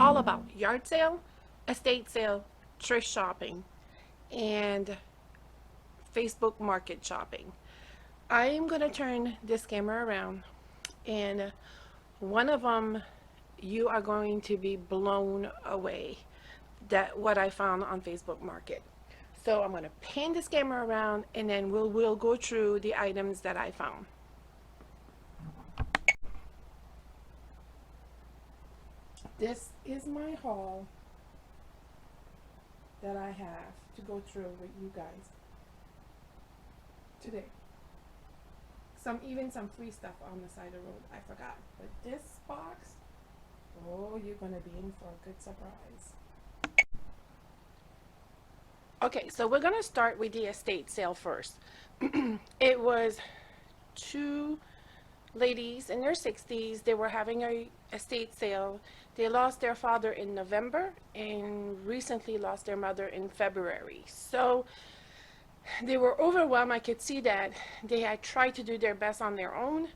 all about yard sale, estate sale, thrift shopping, and Facebook market shopping. I am going to turn this camera around, and one of them, you are going to be blown away that what I found on Facebook Market. So I'm going to pan this camera around, and then we'll go through the items that I found. This is my haul that I have to go through with you guys today. Even some free stuff on the side of the road. I forgot. But this box, oh, you're gonna be in for a good surprise. Okay, so we're gonna start with the estate sale first. It was two ladies in their 60s. They were having a estate sale. They lost their father in November and recently lost their mother in February. So they were overwhelmed. I could see that they had tried to do their best on their own,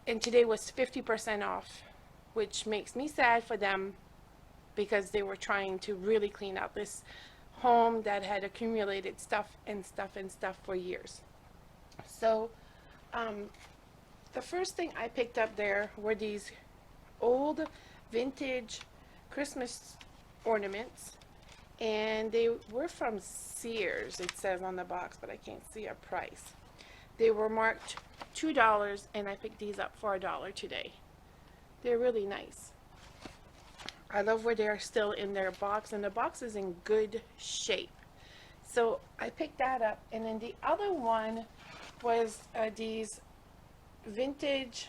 and today was 50% off, which makes me sad for them because they were trying to really clean out this home that had accumulated stuff and stuff and stuff for years. So the first thing I picked up there were these old vintage Christmas ornaments, and they were from Sears, it says on the box, but I can't see a price. They were marked $2, and I picked these up for $1 today. They're really nice. I love where they're still in their box, and the box is in good shape. So I picked that up, and then the other one was these vintage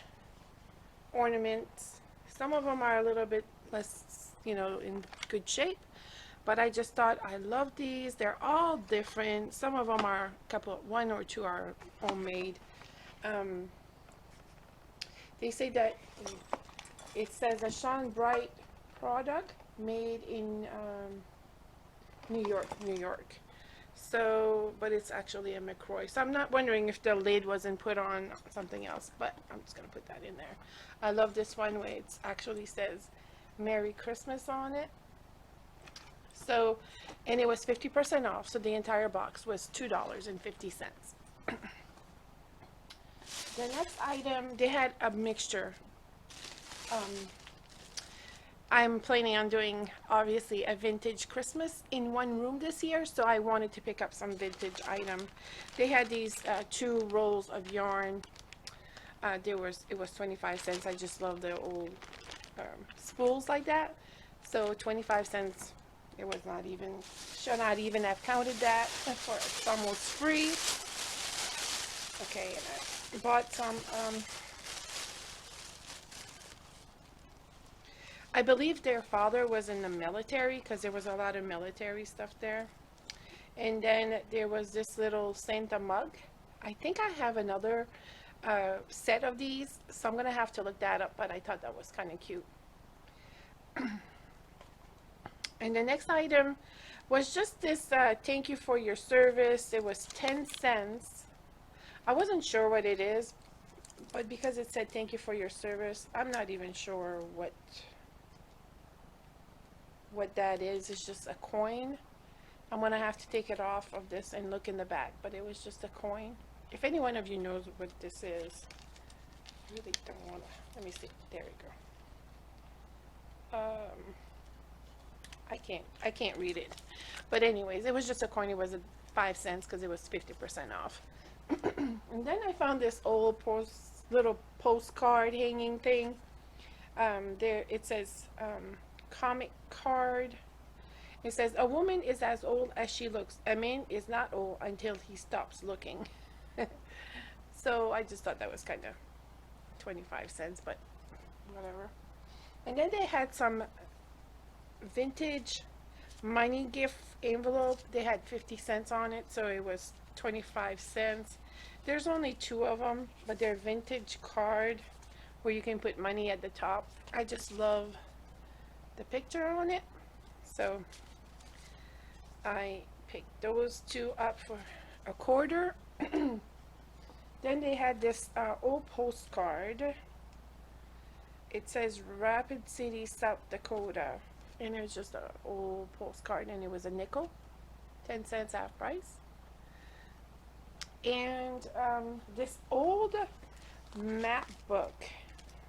ornaments. Some of them are a little bit less, in good shape, but I just thought I love these. They're all different. Some of them are one or two are homemade. They say that it says a Sean Bright product made in New York. So, but it's actually a McCroy. So I'm not wondering if the lid wasn't put on something else, but I'm just going to put that in there. I love this one where it actually says Merry Christmas on it. So, and it was 50% off, so the entire box was $2.50. The next item, they had a mixture. I'm planning on doing, obviously, a vintage Christmas in one room this year, so I wanted to pick up some vintage item. They had these 2 rolls of yarn. It was 25 cents. I just love the old spools like that. So 25 cents. It was not even, should not even have counted that, for it's almost free. Okay, and I bought some, I believe their father was in the military, because there was a lot of military stuff there. And then there was this little Santa mug. I think I have another set of these, so I'm going to have to look that up, but I thought that was kind of cute. And the next item was just this thank you for your service. It was 10 cents. I wasn't sure what it is, but because it said thank you for your service, I'm not even sure what that is. It's just a coin. I'm gonna have to take it off of this and look in the back, but it was just a coin. If any one of you knows what this is, I really don't wanna, let me see, there we go. I can't read it, but anyways, it was just a coin. It was 5 cents because it was 50% off. And then I found this old little postcard hanging thing. There it says comic card. It says a woman is as old as she looks. A man is not old until he stops looking. So I just thought that was kind of 25 cents, but whatever. And then they had some vintage money gift envelope. They had 50 cents on it, so it was 25 cents. There's only 2 of them, but they're vintage card where you can put money at the top. I just love the picture on it, so I picked those 2 up for $0.25. Then they had this old postcard. It says Rapid City, South Dakota. And it was just an old postcard, and it was a nickel, 10 cents half price. And this old map book.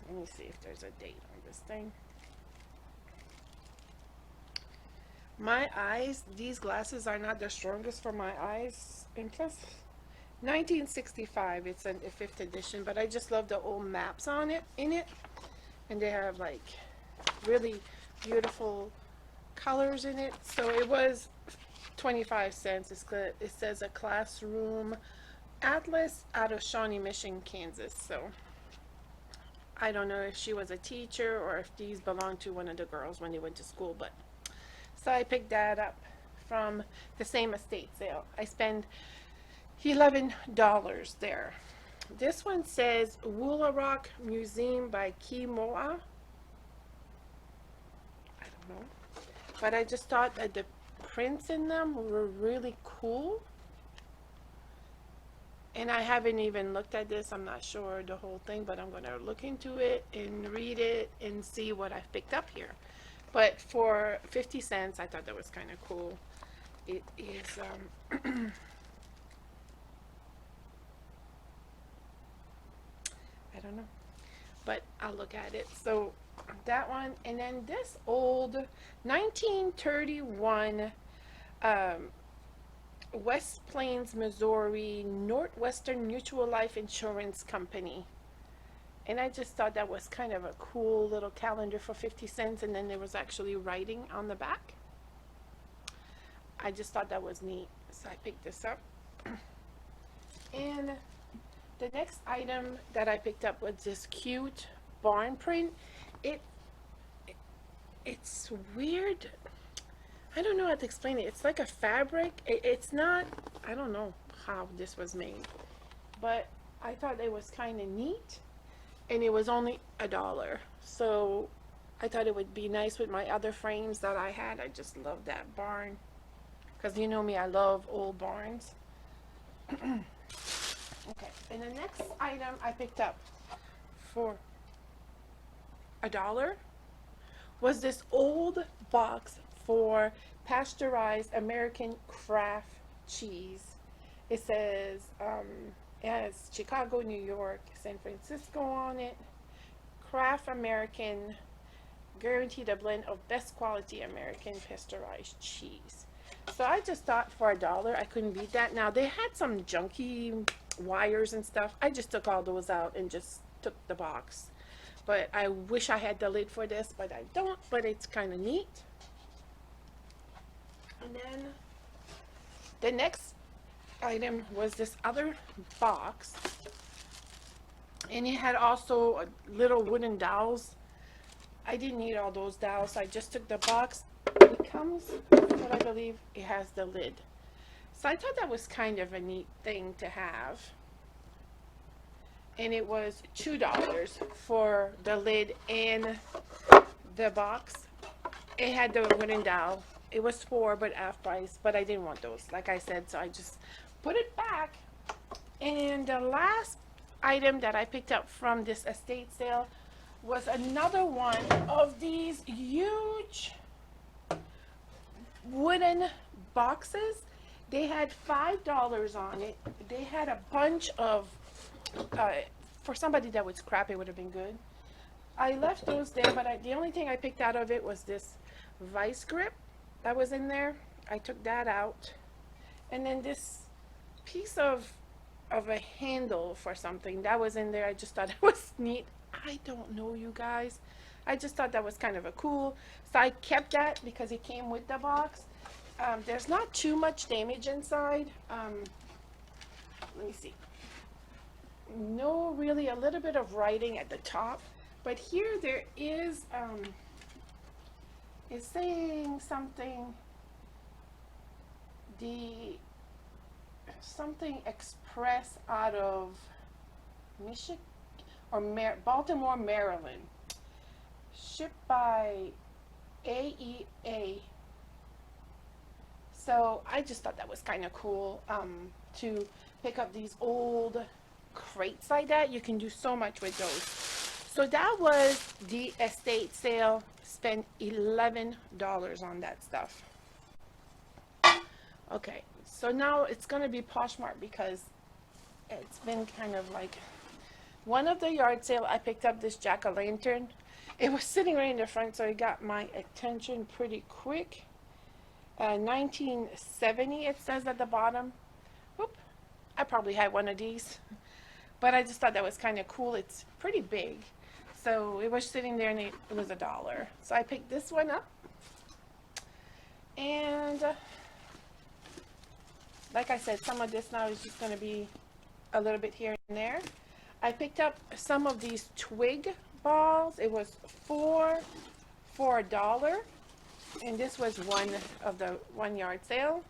Let me see if there's a date on this thing. My eyes, these glasses are not the strongest for my eyes. And plus, 1965, it's a 5th edition, but I just love the old maps on it, in it. And they have like really beautiful colors in it. So it was 25 cents. It says a classroom atlas out of Shawnee Mission, Kansas. So I don't know if she was a teacher or if these belonged to one of the girls when they went to school, but so I picked that up from the same estate sale. I spent $11 there. This one says Woolaroc Museum by Kimoa. I don't know. But I just thought that the prints in them were really cool. And I haven't even looked at this. I'm not sure the whole thing, but I'm going to look into it and read it and see what I've picked up here. But for 50 cents, I thought that was kind of cool. It is, I don't know, but I'll look at it. So that one, and then this old 1931 West Plains, Missouri, Northwestern Mutual Life Insurance Company. And I just thought that was kind of a cool little calendar for 50 cents, and then there was actually writing on the back. I just thought that was neat, so I picked this up. And the next item that I picked up was this cute barn print. It's weird. I don't know how to explain it. It's like a fabric. It's not, I don't know how this was made, but I thought it was kind of neat, and it was only $1. So I thought it would be nice with my other frames that I had. I just love that barn, because you know me, I love old barns. Okay, and the next item I picked up for $1 was this old box for pasteurized American craft cheese. It says it has Chicago, New York, San Francisco on it. Craft American, guaranteed a blend of best quality American pasteurized cheese. So I just thought for $1 I couldn't beat that. Now they had some junky wires and stuff. I just took all those out and just took the box. But I wish I had the lid for this, but I don't. But it's kind of neat. And then the next item was this other box, and it had also little wooden dowels. I didn't need all those dowels, so I just took the box. It comes, but I believe it has the lid. So I thought that was kind of a neat thing to have. And it was $2 for the lid and the box. It had the wooden dowel. It was $4, but half price, but I didn't want those, like I said, so I just put it back. And the last item that I picked up from this estate sale was another one of these huge wooden boxes. They had $5 on it. They had a bunch of, for somebody that would scrap, it would have been good. I left those there, but the only thing I picked out of it was this vice grip that was in there. I took that out. And then this piece of a handle for something that was in there. I just thought it was neat. I don't know, you guys. I just thought that was kind of a cool. So I kept that because it came with the box. There's not too much damage inside. Let me see. No, really, a little bit of writing at the top. But here there is, it's saying something, something express out of Michigan or Baltimore, Maryland, shipped by AEA. So I just thought that was kind of cool, to pick up these old crates like that. You can do so much with those. So that was the estate sale. Spent $11 on that stuff. Okay, so now it's gonna be Poshmark because it's been kind of like one of the yard sale. I picked up this jack-o'-lantern. It was sitting right in the front, so it got my attention pretty quick. 1970 it says at the bottom. Whoop, I probably had one of these, but I just thought that was kind of cool. It's pretty big, so it was sitting there and it was $1. So I picked this one up, and like I said, some of this now is just going to be a little bit here and there. I picked up some of these Twig Balls. It was four for $1, and this was one of the 1 yard sale.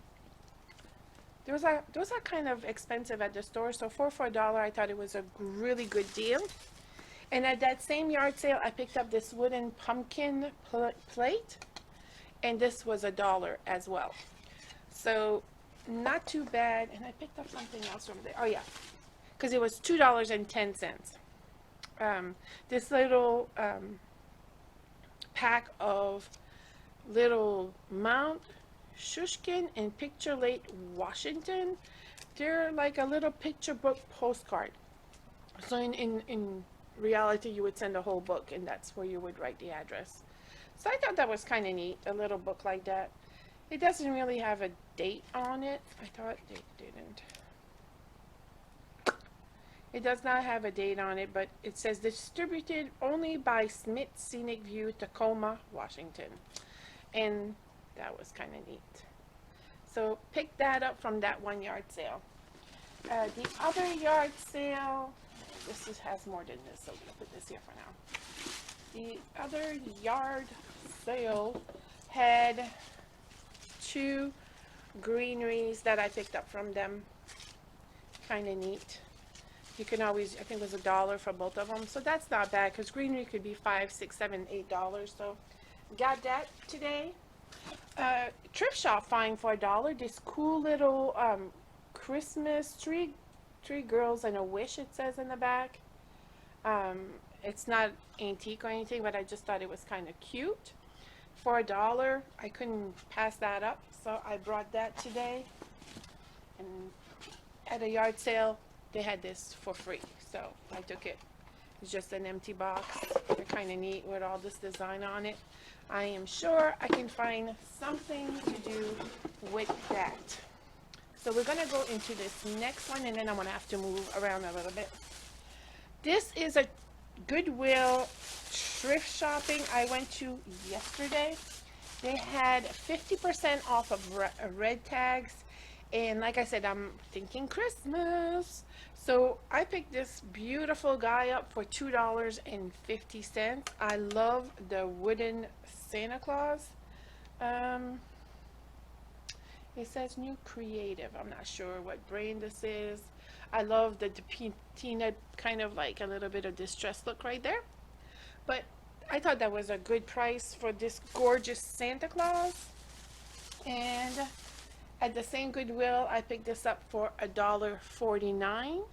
Those are kind of expensive at the store, so four for $1, I thought it was a really good deal. And at that same yard sale, I picked up this wooden pumpkin plate, and this was $1 as well. So not too bad. And I picked up something else from there. Oh yeah, because it was $2.10. This little pack of little Mount Shushkin and Picture Lake, Washington. They're like a little picture book postcard. So in reality, you would send a whole book, and that's where you would write the address. So I thought that was kind of neat, a little book like that. It doesn't really have a date on it. I thought it didn't. It does not have a date on it, but it says distributed only by Smith Scenic View, Tacoma, Washington. And that was kind of neat. So pick that up from that 1 yard sale. The other yard sale, this has more than this, so we'll put this here for now. The other yard sale had 2 greeneries that I picked up from them. Kind of neat. You can always, I think it was $1 for both of them, so that's not bad because greenery could be $5, $6, $7, $8. So got that today. Thrift shop find for $1 this cool little Christmas tree girls and a wish, it says in the back. It's not antique or anything, but I just thought it was kind of cute. For $1, I couldn't pass that up, so I brought that today. And at a yard sale, they had this for free, so I took it. It's just an empty box. They're kind of neat with all this design on it. I am sure I can find something to do with that. So we're gonna go into this next one, and then I'm gonna have to move around a little bit. This is a Goodwill thrift shopping I went to yesterday. They had 50% off of red tags, and like I said, I'm thinking Christmas. So I picked this beautiful guy up for $2.50. I love the wooden Santa Claus. It says New Creative. I'm not sure what brand this is. I love the patina, kind of like a little bit of distressed look right there. But I thought that was a good price for this gorgeous Santa Claus. And at the same Goodwill, I picked this up for $1.49.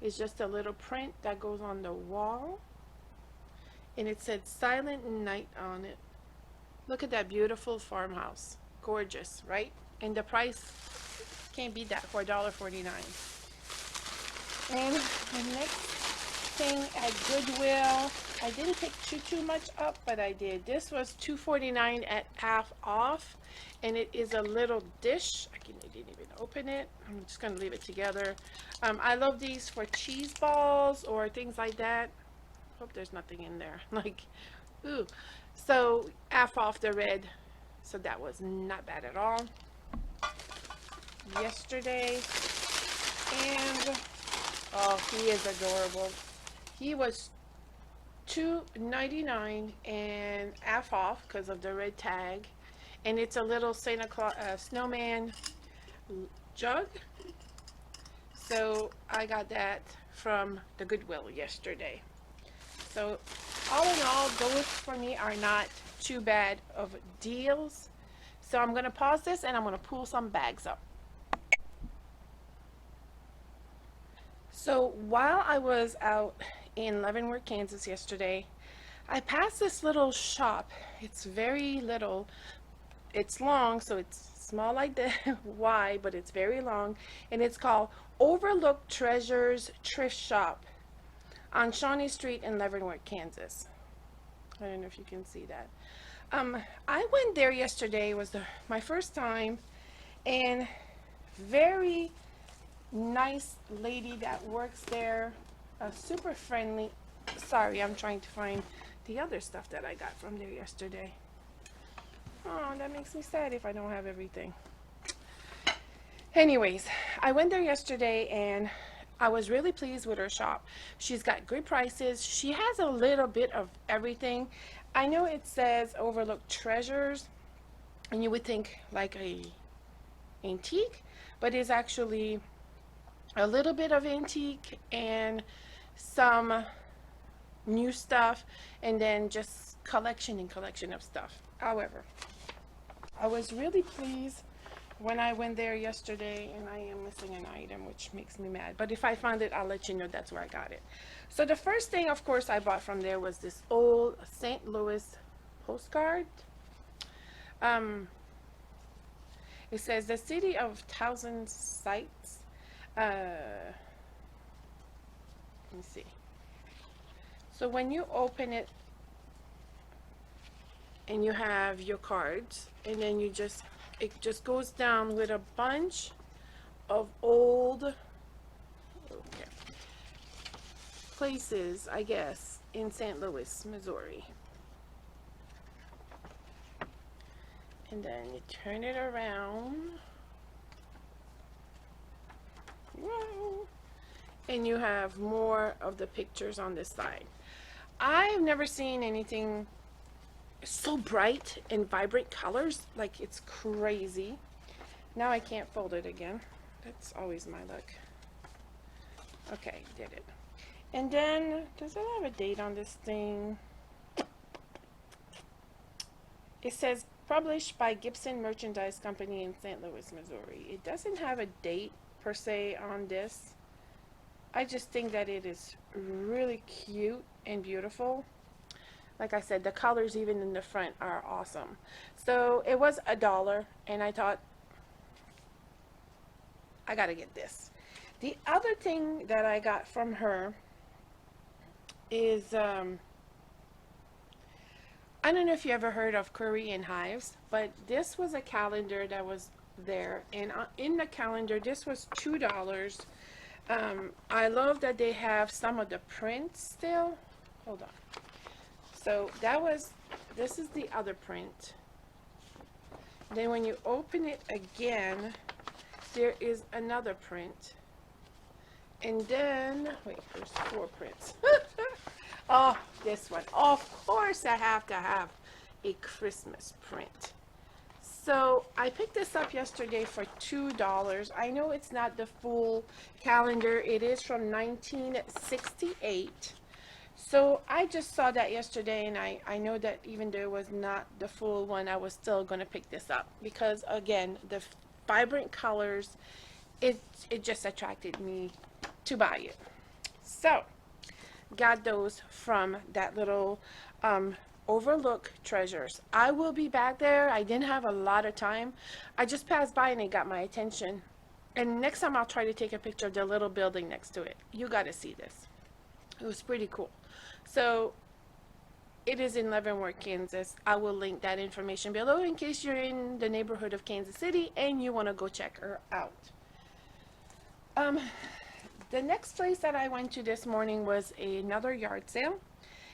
It's just a little print that goes on the wall. And it said Silent Night on it. Look at that beautiful farmhouse. Gorgeous, right? And the price can't beat that for $1.49. And the next thing at Goodwill, I didn't pick too much up, but I did. This was $2.49 at half off, and it is a little dish. I didn't even open it. I'm just gonna leave it together. I love these for cheese balls or things like that. Hope there's nothing in there. Like, ooh. So half off the red. So that was not bad at all. Yesterday, and oh, he is adorable. He was $2.99 and half off because of the red tag, and it's a little Santa Claus snowman jug. So I got that from the Goodwill yesterday. So all in all, those for me are not too bad of deals. So I'm going to pause this and I'm going to pull some bags up. So while I was out in Leavenworth, Kansas yesterday. I passed this little shop. It's very little. It's long, so it's small like the Y, but it's very long. And it's called Overlooked Treasures Thrift Shop on Shawnee Street in Leavenworth, Kansas. I don't know if you can see that. I went there yesterday. It was my first time, and very nice lady that works there, super friendly. Sorry, I'm trying to find the other stuff that I got from there yesterday. Oh, that makes me sad if I don't have everything. Anyways, I went there yesterday and I was really pleased with her shop. She's got good prices. She has a little bit of everything. I know it says Overlooked Treasures, and you would think like a antique, but it's actually a little bit of antique and some new stuff, and then just collection of stuff. However, I was really pleased when I went there yesterday, and I am missing an item, which makes me mad. But if I find it, I'll let you know that's where I got it. So the first thing, of course, I bought from there was this old St. Louis Postcard. It says the city of thousand sights. Let me see. So when you open it, and you have your cards, and then it just goes down with a bunch of old places, I guess, in St. Louis, Missouri. And then you turn it around. Whoa. And you have more of the pictures on this side. I've never seen anything so bright and vibrant colors. Like, it's crazy. Now I can't fold it again. That's always my luck. Okay, did it. And then, does it have a date on this thing? It says published by Gibson Merchandise Company in St. Louis, Missouri. It doesn't have a date per se on this. I just think that it is really cute and beautiful. Like I said, the colors even in the front are awesome. So it was $1, and I thought, I gotta get this. The other thing that I got from her is, I don't know if you ever heard of Curry and Hives, but this was a calendar that was there, and in the calendar, this was $2. I love that they have some of the prints still. Hold on. So this is the other print. Then when you open it again, there is another print. And then, wait, there's 4 prints. Oh, this one. Of course I have to have a Christmas print. So I picked this up yesterday for $2. I know it's not the full calendar. It is from 1968. So I just saw that yesterday, and I know that even though it was not the full one, I was still going to pick this up. Because, again, the vibrant colors, it just attracted me to buy it. So got those from that little Overlook Treasures. I will be back there. I didn't have a lot of time. I just passed by and it got my attention. And next time I'll try to take a picture of the little building next to it. You got to see this. It was pretty cool. So it is in Leavenworth, Kansas. I will link that information below in case you're in the neighborhood of Kansas City and you want to go check her out. The next place that I went to this morning was another yard sale.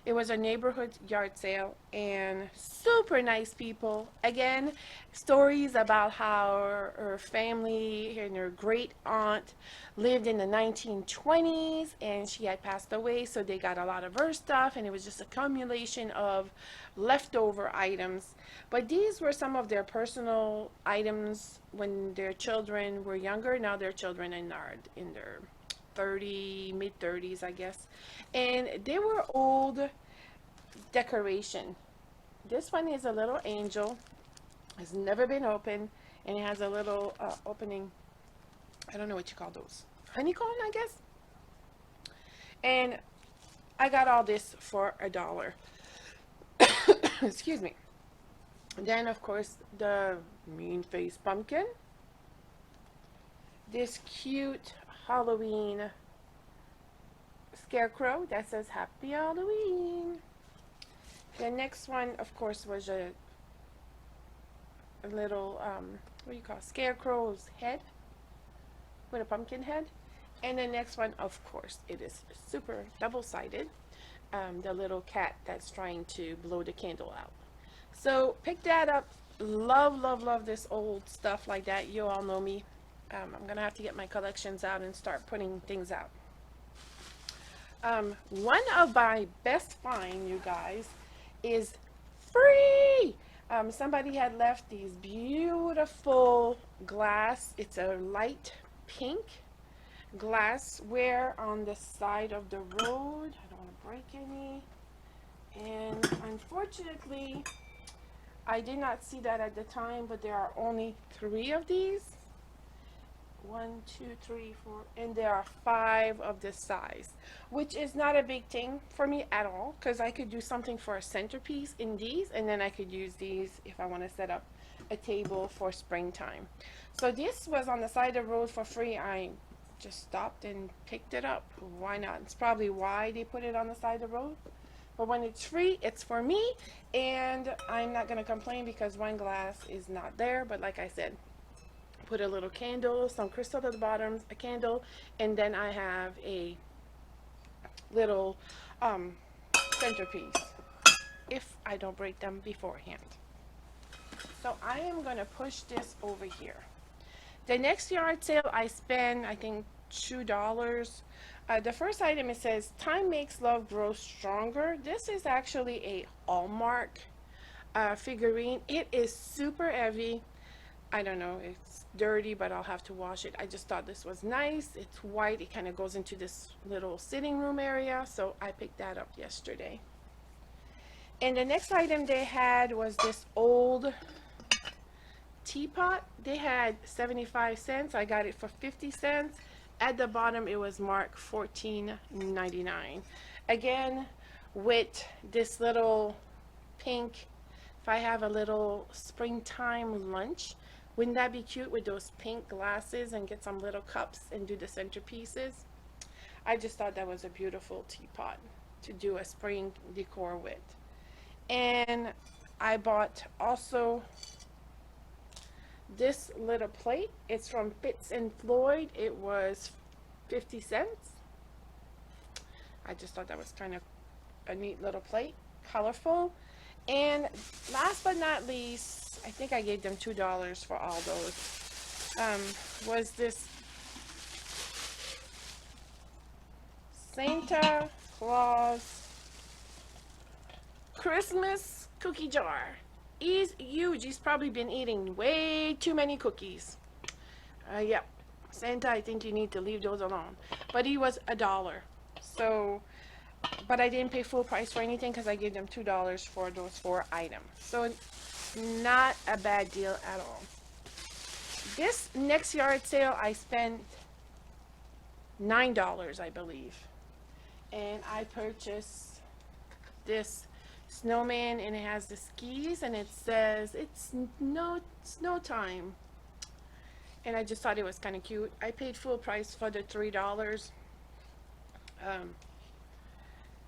It was a neighborhood yard sale, and super nice people. Again, stories about how her family and her great aunt lived in the 1920s, and she had passed away, so they got a lot of her stuff, and it was just a accumulation of leftover items. But these were some of their personal items when their children were younger. Now their children are in their mid-30s, I guess. And they were old decoration. This one is a little angel. It's never been opened, and it has a little opening. I don't know what you call those. Honeycomb, I guess. And I got all this for $1. Excuse me. Then, of course, the mean face pumpkin. This cute Halloween scarecrow that says Happy Halloween. The next one, of course, was a little, what do you call it? Scarecrow's head with a pumpkin head. And the next one, of course, it is super double-sided. The little cat that's trying to blow the candle out. So pick that up. Love, love, love this old stuff like that. You all know me. I'm gonna have to get my collections out and start putting things out. One of my best find, you guys, is free. Somebody had left these beautiful glass. It's a light pink glassware on the side of the road. I don't want to break any. And unfortunately, I did not see that at the time, but there are only 3 of these. 1, 2, 3, 4, and there are 5 of this size, which is not a big thing for me at all, because I could do something for a centerpiece in these, and then I could use these if I want to set up a table for springtime. So this was on the side of the road for free. I just stopped and picked it up. Why not? It's probably why they put it on the side of the road. But when it's free, it's for me, and I'm not going to complain because one glass is not there. But like I said, put a little candle, some crystal at the bottom, a candle, and then I have a little centerpiece if I don't break them beforehand. So I am going to push this over here. The next yard sale I spent, I think, $2. The first item, it says, Time Makes Love Grow Stronger. This is actually a Hallmark figurine. It is super heavy. I don't know, it's dirty, but I'll have to wash it. I just thought this was nice. It's white. It kind of goes into this little sitting room area, so I picked that up yesterday. And the next item they had was this old teapot. They had 75 cents. I got it for 50 cents. At the bottom, it was marked $14.99. Again, with this little pink, if I have a little springtime lunch, wouldn't that be cute with those pink glasses and get some little cups and do the centerpieces? I just thought that was a beautiful teapot to do a spring decor with. And I bought also this little plate. It's from Fitz and Floyd. It was 50 cents. I just thought that was kind of a neat little plate, colorful. And last but not least, I think I gave them $2 for all those, was this Santa Claus Christmas cookie jar. He's huge. He's probably been eating way too many cookies. Yep. Santa, I think you need to leave those alone. But he was $1. So, but I didn't pay full price for anything because I gave them $2 for those 4 items. So, not a bad deal at all. This next yard sale, I spent $9, I believe. And I purchased this snowman, and it has the skis, and it says it's no snow time. And I just thought it was kind of cute. I paid full price for the $3.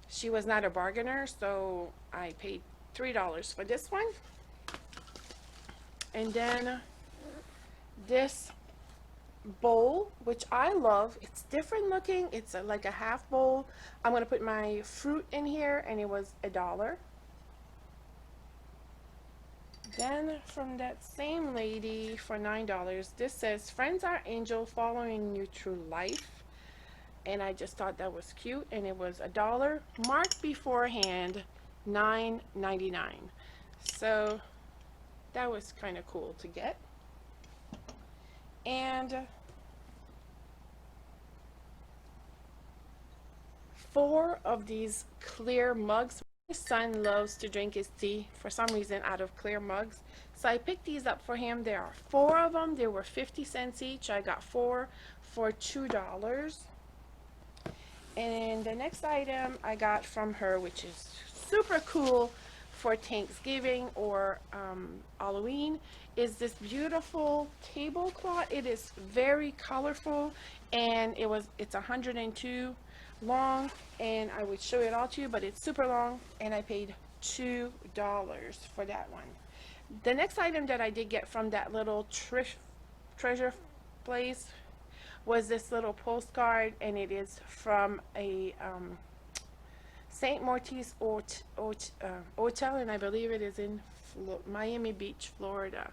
She was not a bargainer, so I paid $3 for this one. And then this bowl, which I love. It's different looking. It's like a half bowl. I'm going to put my fruit in here, and it was $1. Then from that same lady for $9, this says, Friends are angel following you through life. And I just thought that was cute, and it was $1, marked beforehand $9.99. So that was kind of cool to get. And 4 of these clear mugs. My son loves to drink his tea for some reason out of clear mugs, so I picked these up for him. There are 4 of them. They were 50 cents each. I got 4 for $2. And the next item I got from her, which is super cool for Thanksgiving or Halloween, is this beautiful tablecloth. It is very colorful, and it's 102 long, and I would show it all to you, but it's super long, and I paid $2 for that one. The next item that I did get from that little treasure place was this little postcard, and it is from a St. Mortis Hotel, and I believe it is in Miami Beach, Florida.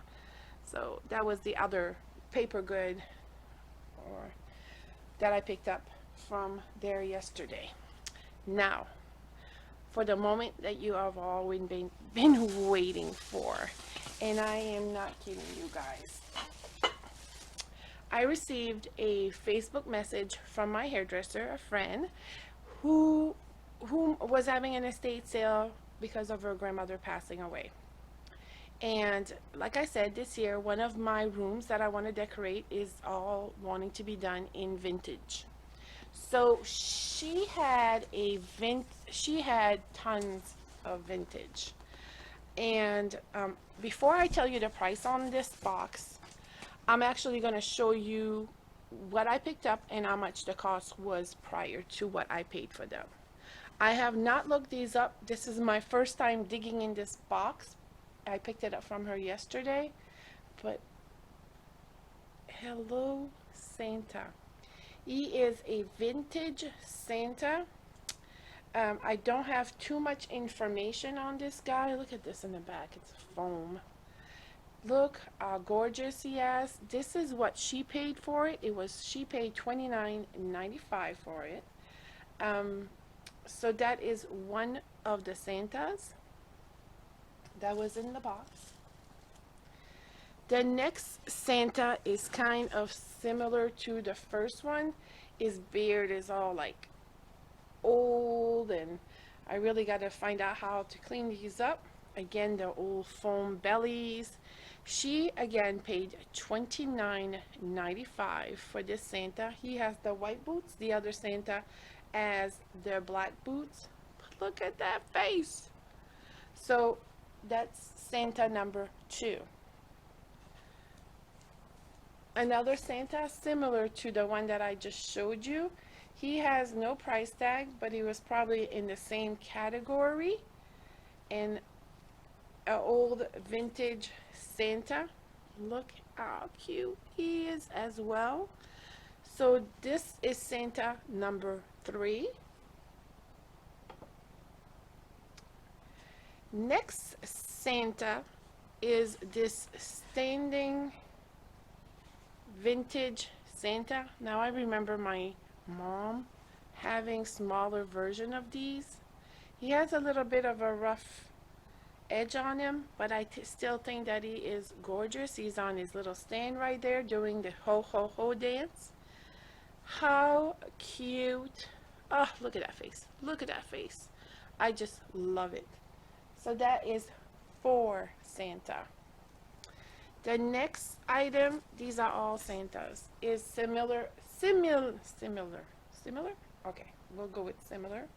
So that was the other paper good or that I picked up from there yesterday. Now, for the moment that you have all been waiting for, and I am not kidding you guys. I received a Facebook message from my hairdresser, a friend, who was having an estate sale because of her grandmother passing away. And like I said, this year, one of my rooms that I want to decorate is all wanting to be done in vintage. So she had tons of vintage. And before I tell you the price on this box, I'm actually going to show you what I picked up and how much the cost was prior to what I paid for them. I have not looked these up. This is my first time digging in this box. I picked it up from her yesterday. But hello, Santa. He is a vintage Santa. I don't have too much information on this guy. Look at this in the back. It's foam. Look how gorgeous he is. This is what she paid for it. She paid $29.95 for it. So that is one of the Santas that was in the box. The next Santa is kind of similar to the first one. His beard is all like old, and I really got to find out how to clean these up. Again, the old foam bellies. She again paid $29.95 for this Santa. He has the white boots. The other Santa has the black boots. But look at that face. So that's Santa number 2. Another Santa similar to the one that I just showed you. He has no price tag, but he was probably in the same category. And an old vintage Santa. Look how cute he is as well. So this is Santa number 3. Next Santa is this standing vintage Santa. Now I remember my mom having smaller version of these. He has a little bit of a rough edge on him, but I still think that he is gorgeous. He's on his little stand right there doing the ho ho ho dance. How cute. Oh, look at that face. Look at that face. I just love it. So that is 4 Santa. The next item, these are all Santas, is similar? Okay, we'll go with similar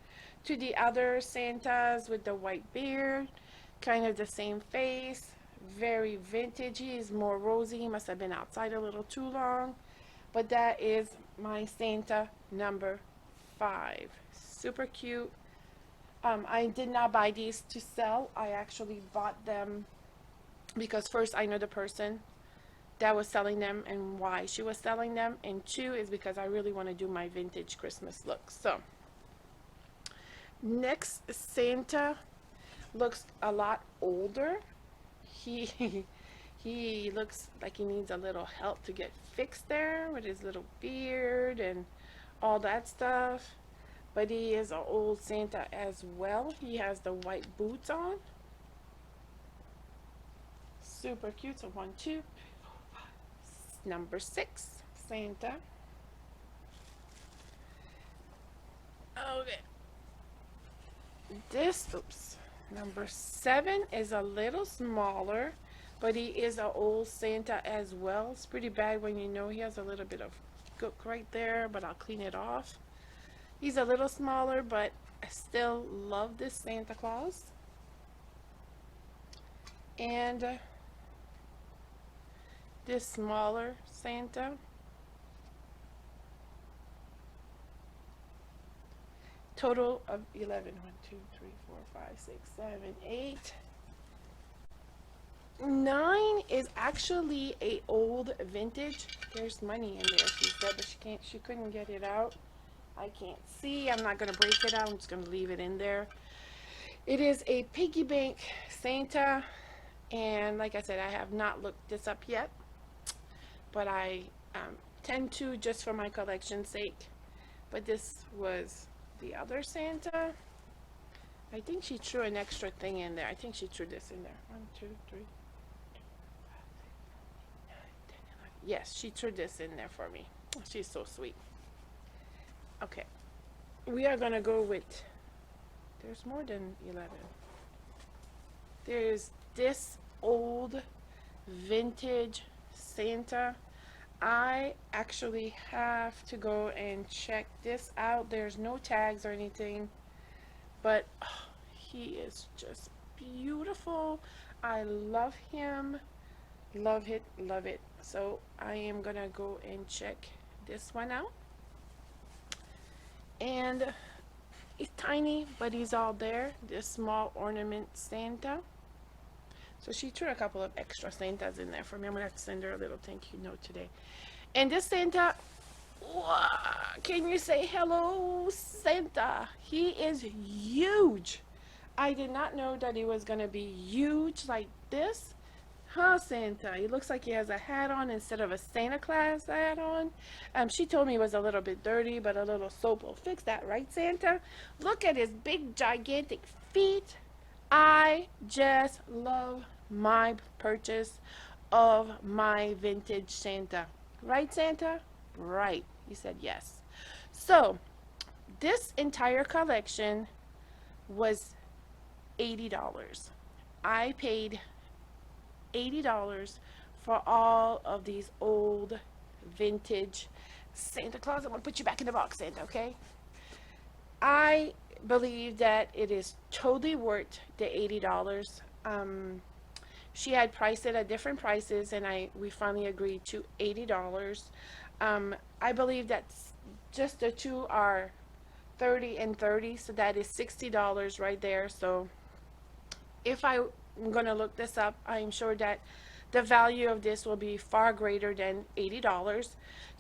to the other Santas with the white beard, kind of the same face, very vintage. He is more rosy. He must have been outside a little too long. But that is my Santa number 5. Super cute. I did not buy these to sell. I actually bought them because first I know the person that was selling them and why she was selling them, and 2 is because I really want to do my vintage Christmas look. So next Santa looks a lot older. He looks like he needs a little help to get fixed there with his little beard and all that stuff. But he is an old Santa as well. He has the white boots on. Super cute. So 1, 2, 3, 4, 5. Number 6 Santa. Okay. Number 7 is a little smaller, but he is an old Santa as well. It's pretty bad when you know he has a little bit of gook right there, but I'll clean it off. He's a little smaller, but I still love this Santa Claus. And this smaller Santa. Total of 11. 1, 2, 3, 4, 5, 6, 7, 8. 9 is actually a old vintage. There's money in there, she said, but she couldn't get it out. I can't see. I'm not going to break it out. I'm just going to leave it in there. It is a piggy bank Santa, and like I said, I have not looked this up yet, but I tend to, just for my collection's sake. But this was the other Santa. I think she threw an extra thing in there. I think she threw this in there. 1, 2, 3. Yes, she threw this in there for me. She's so sweet. Okay, we are gonna go with, there's more than 11. There's this old vintage Santa. I actually have to go and check this out. There's no tags or anything, but oh, he is just beautiful. I love him. Love it, love it. So I am gonna go and check this one out. And he's tiny, but he's all there. This small ornament Santa. So she threw a couple of extra Santas in there for me. I'm gonna have to send her a little thank you note today. And this Santa, wow, can you say hello, Santa? He is huge. I did not know that he was gonna be huge like this. Huh, Santa? He looks like he has a hat on instead of a Santa Claus hat on. She told me it was a little bit dirty, but a little soap will fix that, right, Santa? Look at his big, gigantic feet. I just love my purchase of my vintage Santa. Right, Santa? Right. He said yes. So, this entire collection was $80. I paid $80 for all of these old vintage Santa Claus. I'm going to put you back in the box, Santa, okay? I believe that it is totally worth the $80. She had priced it at different prices, and we finally agreed to $80. I believe that just the two are 30 and 30, so that is $60 right there. So if I'm going to look this up, I'm sure that the value of this will be far greater than $80.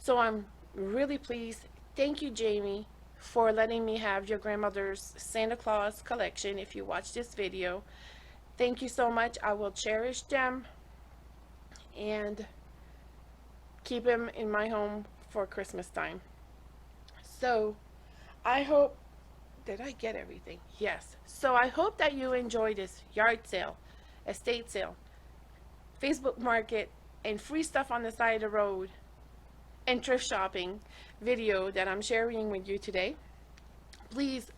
So I'm really pleased. Thank you, Jamie, for letting me have your grandmother's Santa Claus collection. If you watch this video, thank you so much. I will cherish them and keep them in my home for Christmas time. So I hope, did I get everything? Yes. So I hope that you enjoy this yard sale, estate sale, Facebook market, and free stuff on the side of the road, and thrift shopping video that I'm sharing with you today. Please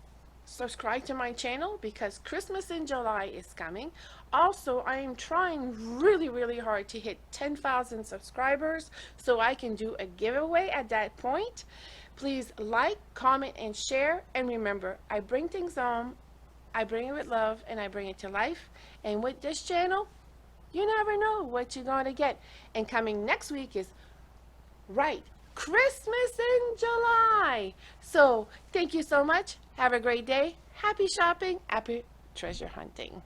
subscribe to my channel because Christmas in July is coming. Also, I am trying really hard to hit 10,000 subscribers so I can do a giveaway at that point. Please like, comment, and share. And remember, I bring things home, I bring it with love, and I bring it to life. And with this channel, you never know what you're going to get. And coming next week is, right, Christmas in July. So thank you so much. Have a great day. Happy shopping. Happy treasure hunting.